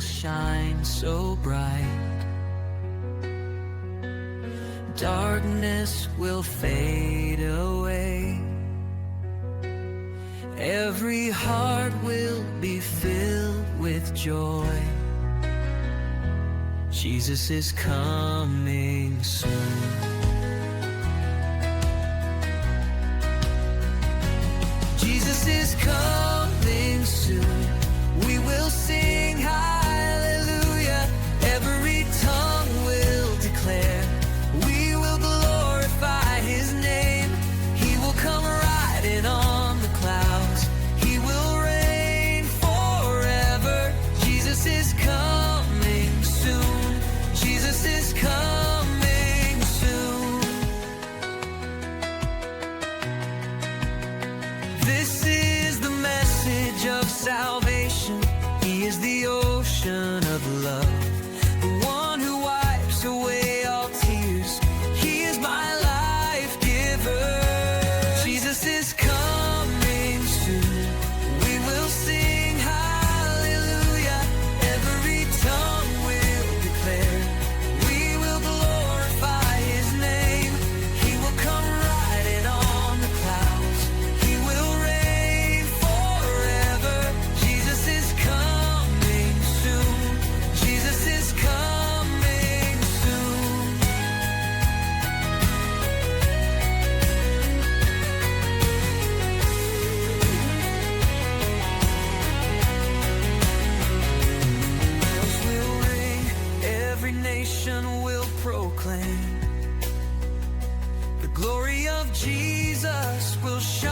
shine so bright. Darkness will fade away. Every heart will be filled with joy. Jesus is coming soon. Jesus is coming soon. We will sing hallelujah. Every tongue will declare. We will glorify His name. He will come riding on the clouds. He will reign forever. Jesus is coming soon. Jesus is coming soon. This is the message of salvation. He is the ocean of love, the one who wipes away all tears. He is my life giver. Jesus is coming soon. We will sing hallelujah. Every tongue will declare. We will glorify His name. He will come riding on the clouds. He will reign forever. Jesus is coming soon. Jesus is coming soon. Bells will ring, every nation will proclaim. The glory of Jesus will shine.